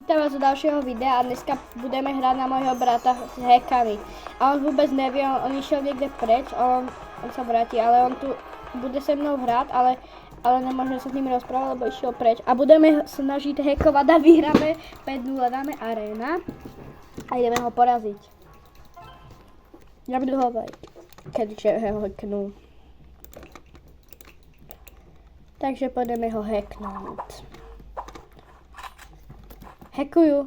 Vítam vás do ďalšieho videa a dneska budeme hrať na môjho brata s hackami. A on vôbec nevie, on išiel niekde preč, on sa vráti, ale on tu bude se mnou hrať, ale nemôžeme sa s ním rozprávať, lebo išiel preč. A budeme snažiť hackovať a vyhráme 5-0, dáme arena a ideme ho poraziť. Ja budu ho keďže ho hacknú. Takže pôjdeme ho hacknúť. Hackujú.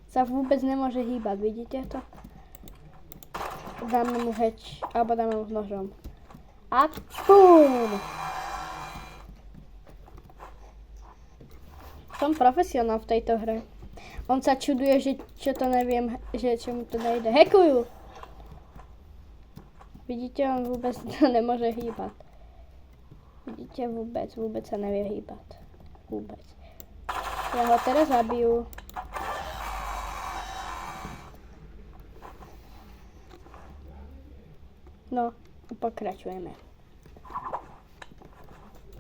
Sa vôbec nemôže hýbať, vidíte to? Dáme mu heč, alebo dáme mu s nožom. A pum! Som profesionál v tejto hre. On sa čuduje, že čo to neviem, že čo mu to nejde. Hackujú! Vidíte, on vôbec to nemôže hýbať. Vidíte, vôbec sa nevie hýbať. Vôbec. Ja ho teraz zabijú. No, pokračujeme.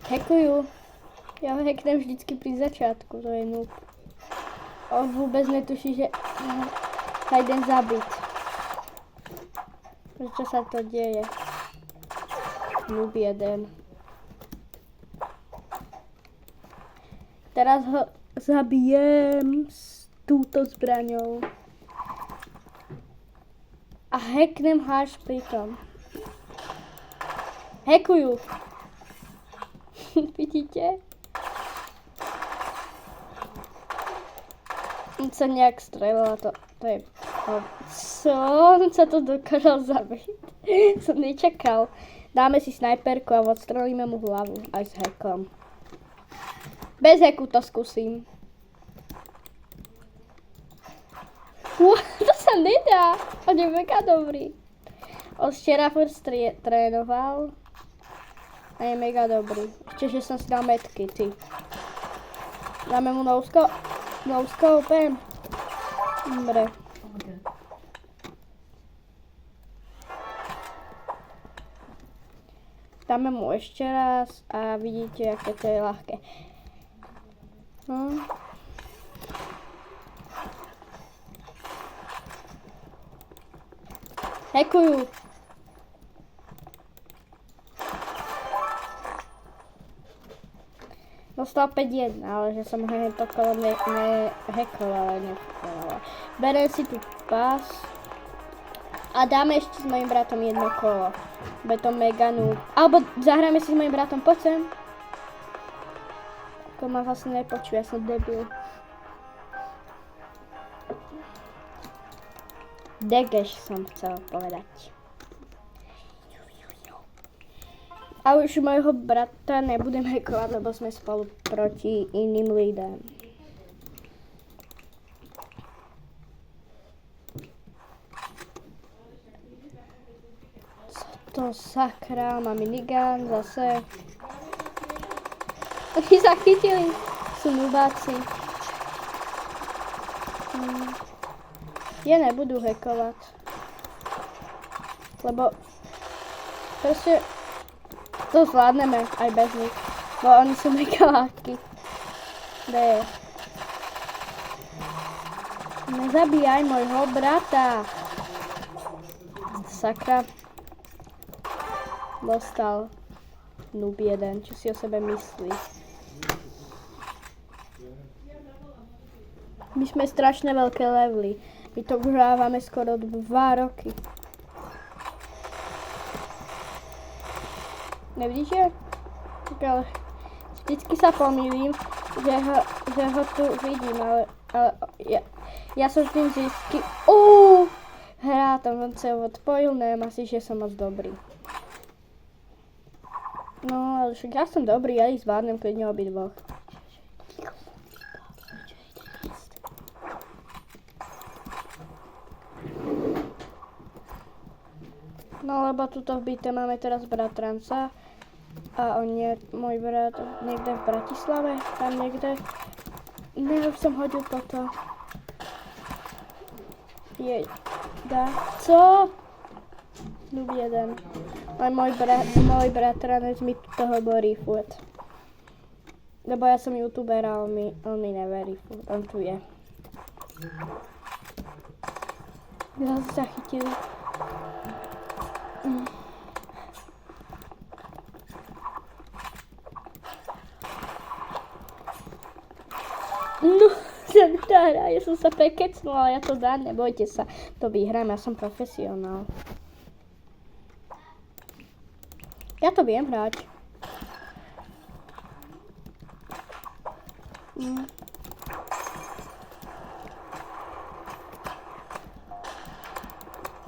Hackujú. Ja ho hacknem vždycky pri začiatku, to je noob. On vôbec netuší, že sa idem zabiť. Prečo sa to deje? Noob jeden. Teraz ho zabijem s túto zbraňou. A hacknem ho až pritom. Hackujú. Vidíte? On sa nejak strelil a to je... Co? On sa to dokázal zabiť. Som nečakal. Dáme si snajperku a odstrelíme mu hlavu aj s hackom. Bez hacku to skúsim. To sa nedá. On je mega dobrý. On včera furt trénoval. A je mega dobrý. Ešte, že som si dal metky, ty. Dáme mu no-scope. Dobre. Dáme mu ešte raz a vidíte, aké to je ľahké. Hackujú. Dostal 5-1, ale že som ho to kolo nehackovala, nefukovala. Berem si tu pás a dáme ešte s mojim bratom jedno kolo. Bude to mega noob. Alebo zahráme si s mojim bratom, poď sem. Ako ma vlastne nepočuje, ja som debil. Degeš som chcel povedať. A už mojho brata nebudem hackovať, lebo sme spolu proti iným lidem. Co to sakra, má minigun zase. Oni zachytili, sú nubáci. Ja nebudú hackovať. Lebo proste to zvládneme aj bez nich. Bo oni sú mega ľahkí. Kde je? Nezabíjaj môjho brata. Sakra. Dostal. Noob jeden, čo si o sebe myslí. My sme strašne veľké levely. My to hrávame skoro 2 roky. Nevidíte? Ale vždycky sa pomýlim, že ho tu vidím, ale ja som vždycky hrá tam, on sa odpojil, neviem asi, že som moc dobrý. No, ale však ja som dobrý, ja ich zvládnem klidne obidvoch. No, lebo tuto v byte máme teraz bratranca a on je môj brat niekde v Bratislave, tam niekde. Ne, už som hodil toto. Co? Noob jeden. Ale môj bratranec mi toho borí furt. Lebo ja som youtuber a on mi neverí. On tu je. Ja sa zachytili. No, sa nedá hrať, ja som sa prekecnula, ja to dám, nebojte sa, to vyhrám, ja som profesionál. Ja to viem hrať.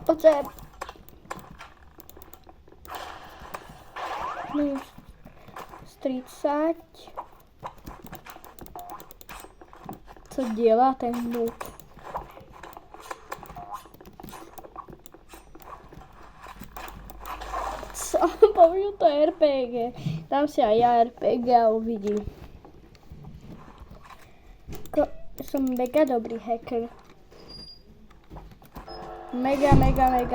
Poďme. Minus 30. Co dělá ten noob? Co? Použil to RPG. Dám si aj ja RPG a uvidím. Som mega dobrý hacker. Mega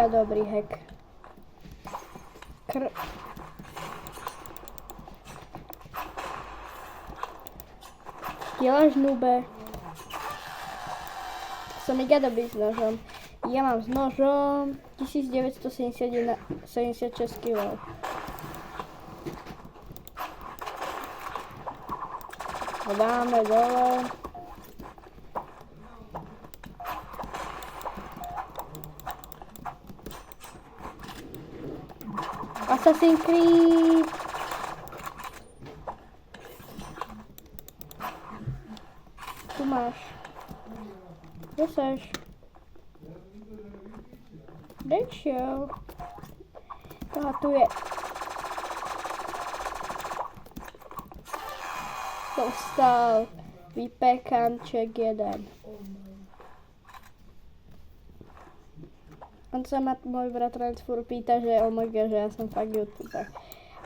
dobrý hack. Děláš nube. Som mega dobrý s nožom. Ja mám s nožom 1976 kg. Ho dáme dole. Assassin's Creed. Tu máš. Kde seš? Kde šiel? Aha, tu je. Dostal vypekanček jeden. On sa ma môj bratranec furt pýta, že že ja som fakt youtuber.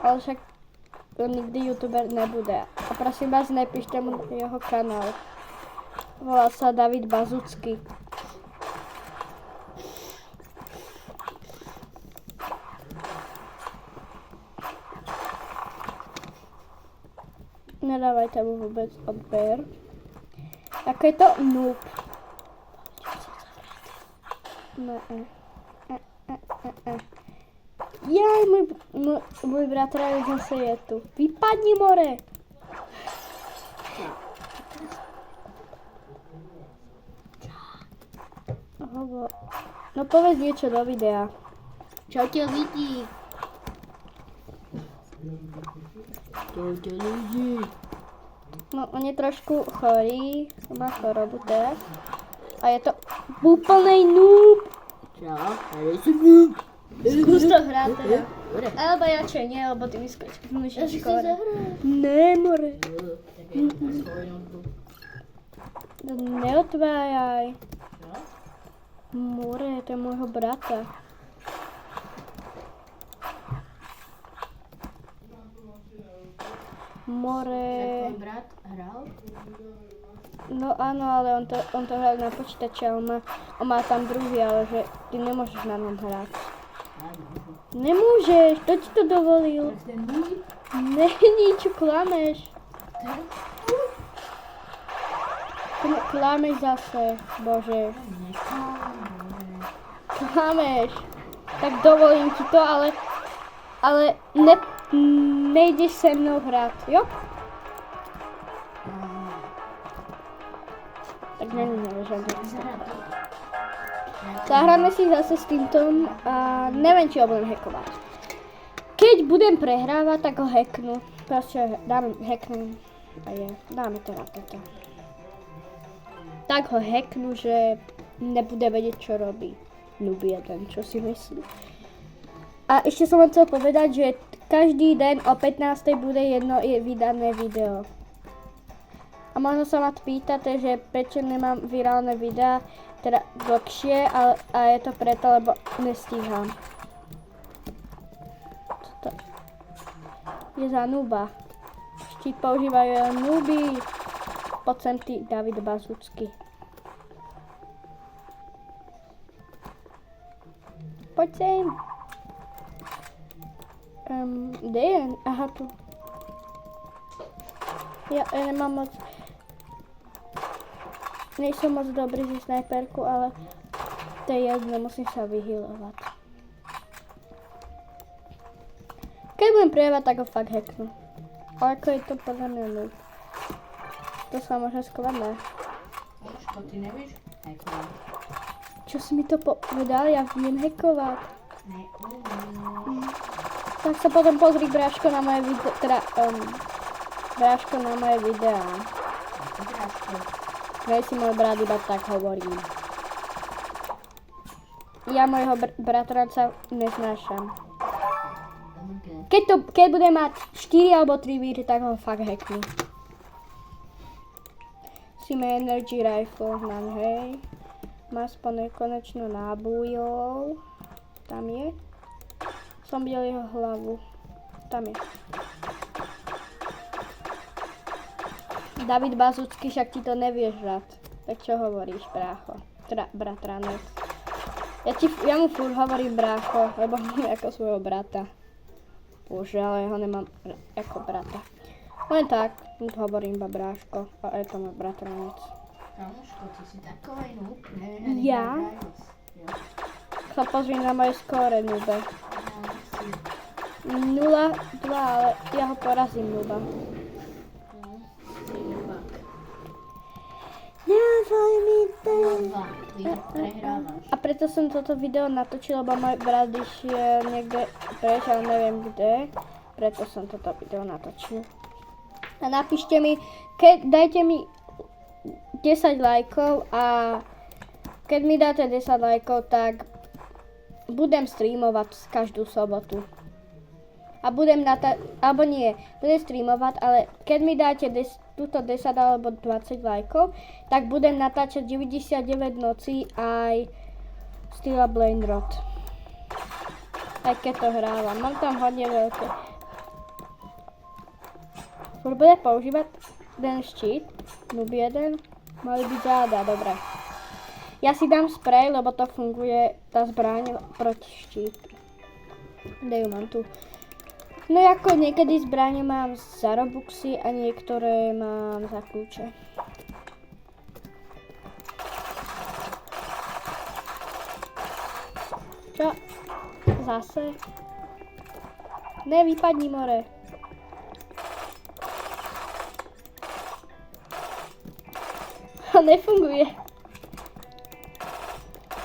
Ale však on nikdy youtuber nebude. A prosím vás, nepíšte mu jeho kanál. Volá sa David Bazucký. Nedávajte mu vôbec odber. Ako je to noob. Jaj, môj bratranec zase je tu. Vypadni, more! No povedz niečo do videa. Čaute lidi. Čaute lidi. No, on je trošku chorý, má chorobu teraz. A je to úplnej noob. Čau, ale som noob. Skús to hrať teda. Alebo radšej nie, lebo ty vyskočíš v dnešnej škole. Ne, more. Neotvájaj. More, to je môjho brata. More. Tvoj brat hral? No áno, ale on to hral na počítači a on má tam druhý, ale že ty nemôžeš na ňom hrať. Nemôžeš, kto ti to dovolil? Není, čo klameš? Klameš zase, bože. Klameš. Tak dovolím ti to, ale nejdeš se mnou hrát, jo? Tak není nevežem. Zahráme si zase s týmto a neviem, či ho budem hackovať. Keď budem prehrávať, tak ho hacknu. Proste hacknu a dáme teda toto. Tak ho hacknu, že nebude vedieť, čo robí. Noob jeden, čo si myslí. A ešte som vám chcel povedať, že každý deň o 15. bude jedno vydané video. A možno sa ma pýtate, že prečo nemám virálne videá, teda dlhšie, a je to preto, lebo nestíham. Čo to je za nooba? Štít používajú nooby. Poď sem ty, David Bazucký. Poď sem. Kde je? Aha, tu. Ja nemám moc... Nejsem moc dobrý za snajperku, ale to je jedno, musím sa vyhealovať. Keď budem prijavať, tak ho fakt hacknu. Ale ako je to podľa mňa noob. To sa môže skovať, ne? Moško, ty nevieš? Hackovať. Čo si mi to povedal? Ja viem hackovať. Neumím. Tak sa potom pozri, Bráško, na moje video, Bráško, na moje videá. Ako Bráško? Vej si môj brat, iba tak hovorím. Ja mojho bratranca neznášam. Okay. Keď bude mať 4 alebo 3 víry, tak ho fakt hacknu. Musíme energy rifle mám, hej. Má aspoň nekonečno nábojov. Tam je. Som videl jeho hlavu. Tam je. David Bazucký, však ti to nevieš rád. Tak čo hovoríš, brácho? Bratranec. Ja mu furt hovorím brácho, lebo mám ako svojho brata. Bože, ale ho nemám ako brata. Len tak, mu to hovorím iba bráško. A je to môj bratranec. Kamoško, ty si takovej noob. Ja? Sa pozri na moje skóre, nube. 0-2, ale ja ho porazím, nuba. A preto som toto video natočil, lebo môj brat išiel niekde preč, ale neviem kde. Preto som toto video natočil. A napíšte mi, dajte mi 10 lajkov a keď mi dáte 10 lajkov, tak budem streamovať každú sobotu. A budem budem streamovať, ale keď mi dáte túto 10 alebo 20 lajkov, tak budem natáčať 99 nocí aj Steel a Blade Rod. Aj keď to hrávam. Mám tam hodne veľké. Bude používať ten štít. Noob 1. Mali byť záda, dobre. Ja si dám spray, lebo to funguje, tá zbraň proti štítu. Kde ju mám tu? No ako niekedy zbrane mám za robuxy a niektoré mám za kľúče. Čo? Zase? Ne, vypadni more. Nefunguje.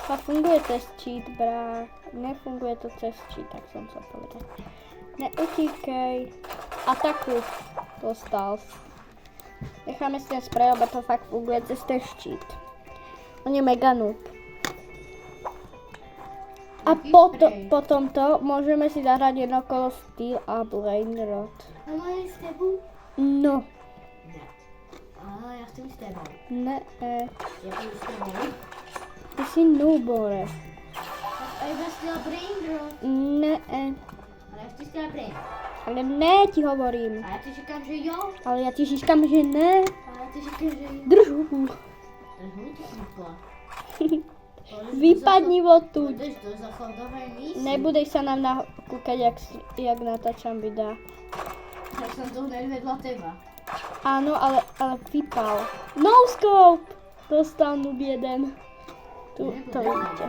A funguje cez cheat, brá. Nefunguje to cez cheat, tak som sa povedal. Neutíkej. Atakuj. Dostal. Necháme si ten spray, lebo to fakt funguje cez ten štít. On je mega noob. A potom to môžeme si zahrať jedno kolo Steel a Blade Rod. A máme s tebou? No. A ja chcem s tebou. Ne. Ja chcem s tebou. Ty si noobore. A iba Steel a Blade Rod. Ne. Ale ja chcem Steel a Blade. Ale ne, ti hovorím. A ja ti říkám, že jo. Ale ja ti říkam, že ne. A ja ti říkám, že jo. Drž hubu. Ty sypla. Vypadni odtud. Budeš do zachodovej mísy. Nebudeš sa nám kúkať, jak natáčam videa. Tak som tu hneď vedľa teba. Áno, ale vypal. No scope! Dostal noob 1. Tu to vidíte.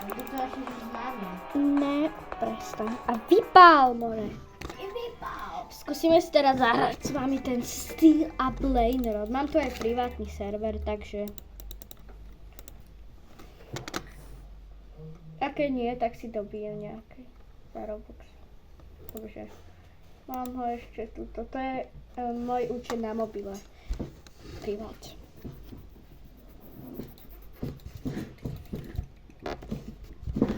Bude to až známe. Ne, prestaň. A vypal, more. I vypal. Skúsime si teraz zahrať s vami ten Steel a Blade Rod. Mám tu aj privátny server, takže... A keď nie, tak si dobijem nejaký za Robux. Bože. Mám ho ešte tu. Toto je môj účet na mobile. Privát.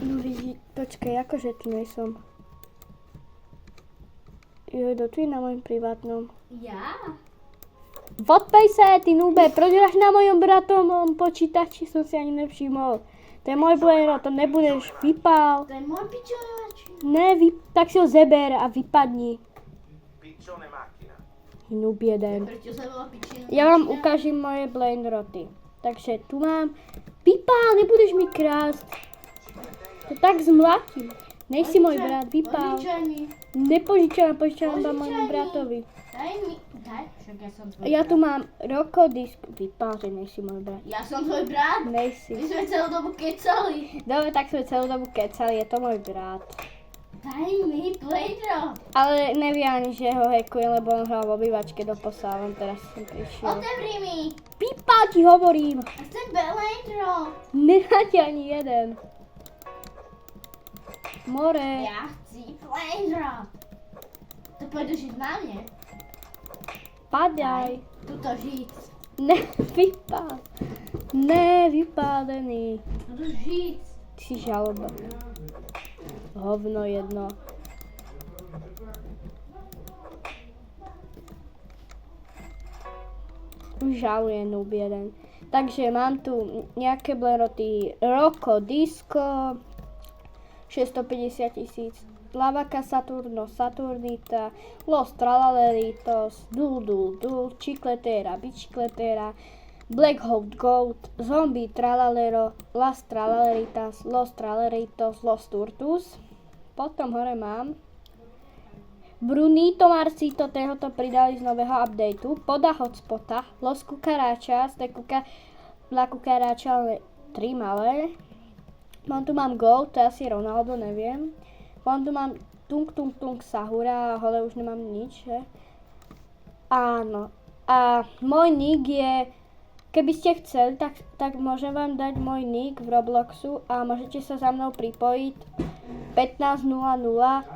No vidí, počkaj, akože tu nejsom. Do tu je na mojom privátnom. Ja? Odpej sa, ty nube, proč hráš na mojom bratovom počítači, som si ani nevšimol. To je môj Blade Rod, to nebudeš, vypál. To je môj pičovač. Ne, tak si ho zeber a vypadni. Piccione macchina. Noob 1. Prečo sa volá pičina? Ja vám ukážem moje Blade Rody. Takže tu mám. Vypál, nebudeš mi krásť. To tak zmlatím. Nej si môj brat, vypál. Požičanie. Nepožičam, požičam iba môjmu bratovi. Daj, však ja som tvoj Ja brat. tu mám Rokodisk. Vypál, že nejsi môj brat. Ja som tvoj brat. My Nejsi. sme celú dobu kecali. Dobre, tak sme celú dobu kecali, je to môj brat. Daj mi Playdrop. Ale nevie ani, že ho hackujem, lebo on hral v obývačke do posa, len teraz som prišiel. Otevri mi. Vypál, ti hovorím. A chcem Playdrop. Nedáte ani jeden. More. Ja chci Playdrop. To pôjdu žiť na mne. Padaj. Tuto žiť. Ne, vypál. Ne, vypálený. Tuto žiť. Ty si žaloba. Hovno jedno. Žaluje noob jeden. Takže mám tu nejaké bleroty. Roko, Disco, 650 000. Lavaka, Saturno, Saturnita, Los Tralaleritos, Dul, Chicletera, Bicicletera, Black Hole Goat, Zombie Tralalero, Las Tralaleritas, Los Traleritos, Los Turtus. Potom hore mám Brunito Marcito, toho to pridali z nového updateu, Poda Hotspota, Los Cucarachas, La Cucaracha, ale 3 malé. Tu mám Goat, to je asi Ronaldo, neviem. Tu mám Tung Sahura, hole už nemám nič, že? Áno. A môj nick je, keby ste chceli, tak môžem vám dať môj nick v Robloxu a môžete sa za mnou pripojiť 15:00.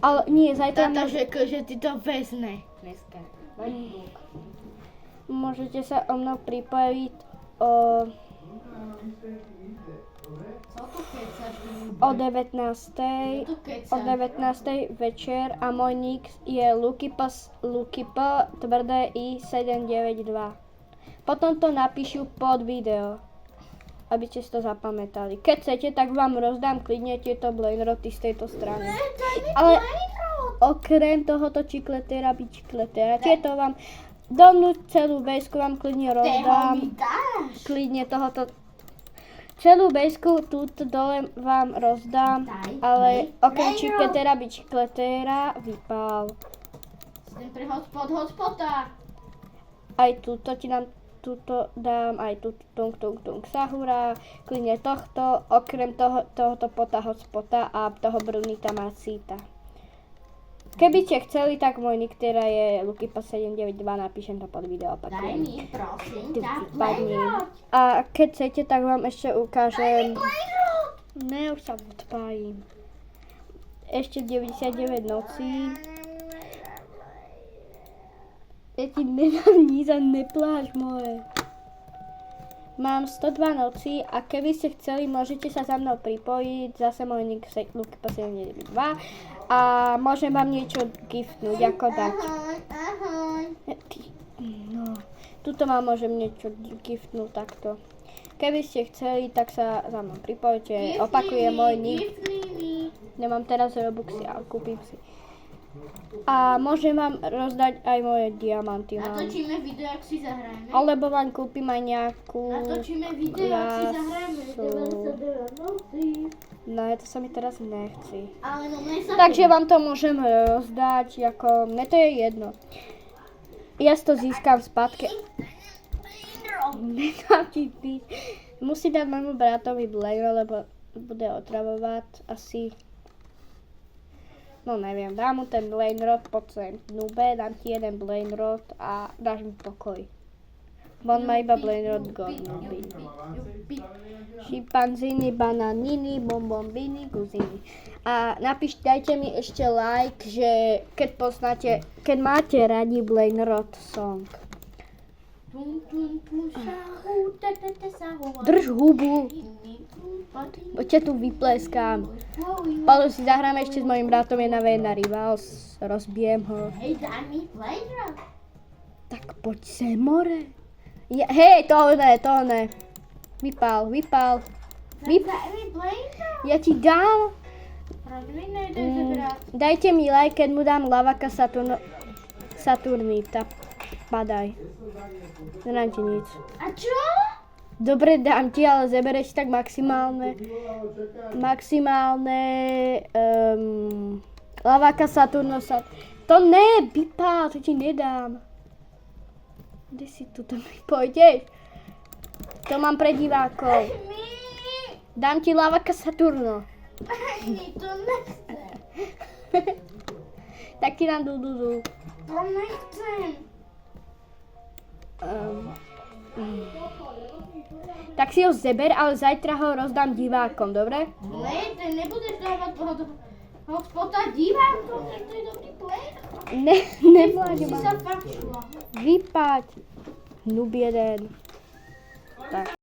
Ale nie, zajtra Táto řekl, že ty to vezme. Dneska. môžete sa o mnou pripojiť o Co tu kecaš? o 19:00. Tu O kecaš. 19:00 večer a môj nick je Lukyp tvrdé I 792. Potom to napíšu pod video, aby ste si to zapamätali. Keď chcete, tak vám rozdám klidne tieto bladeroty z tejto strany. Daj mi Ale Playdrop. okrem tohoto Chicletera, Bicicletera, tieto vám dovnúť celú bejsku vám klidne Teho mi rozdám. dáš. Klidne tohoto celú bejsku túto dole vám rozdám, Daj ale mi okrem Playdrop. Chicletera, Bicicletera vypál. Idem pre hotspota. Aj túto ti dám, túto dám, aj túto tung Sahura, klidne tohto, okrem tohoto Pota Hotspota a toho Brunita Marcita. Keby ste chceli, tak môj nick, ktorá je Lukypa792, napíšem to pod video, Daj opakujem. mi, prosím Ty ťa, vypadni. Playdrop. A keď chcete, tak vám ešte Daj mi ukážem. Playdrop. Ne, už sa odpájim. Ešte 99 nocí. Ja ti nedám nič a nepláš moje. Mám 102 nocí a keby ste chceli, môžete sa za mnou pripojiť. Zase môj nick Lukypa792 a môžem vám niečo giftnúť, ako dať. Ahoj. No, tuto vám môžem niečo giftnúť takto. Keby ste chceli, tak sa za mnou pripojte. Opakujem môj nick. Nemám teraz Robuxy, ale kúpim si. A môžem vám rozdať aj moje diamanty. Mám. Natočíme video, ak si zahrajeme. Alebo vám kúpim aj nejakú Natočíme video, ak si zahrajeme. No, to sa mi teraz nechci. Ale no mne sa Takže vám to môžem rozdať, ako mne to je jedno. Ja si to získam spätke. Nedám ti piť. Musí dať môjmu bratovi blejro, lebo bude otravovať asi. No neviem, dám mu ten Blaine Rod, poď sem, nube, dám ti jeden Blaine Rod a dáš mi pokoj. Bo on má iba Blaine Rod God nuby. Šimpanzini, bananini, bombombini, guzini. A dajte mi ešte like, že keď máte radi Blaine Rod song. Drž hubu, poďte tu vypleskám. Paolo, si zahráme ešte s mojim bratom jedna Vena Rivals, rozbijem ho. Hej, daj mi Playdrop. Tak poď sem, more. Hej, to ne. Vypál. Daj mi Playdrop. Ja ti dám. Proč mi nejdeš zobrať? Dajte mi like, keď mu dám Lavaka Saturnita. Padaj. Nedám ti nič. A čo? Dobre, dám ti, ale zebereš tak maximálne Lavaka To ne, Bipa, to ti nedám. Kde si tu tam pôjdeš? To mám pre divákov. Mi, Dám ti Lavaka Saturno. mi to nechce. Tak ti dám Dududu. To nechcem. Tak si ho zeber, ale zajtra ho rozdám divákom, dobre? Ne, ty nebudeš dávať hotspota divákom, to je dobrý play. Ne, nebláď Si ma. sa páčila. Vypať. Nub jeden. Tak.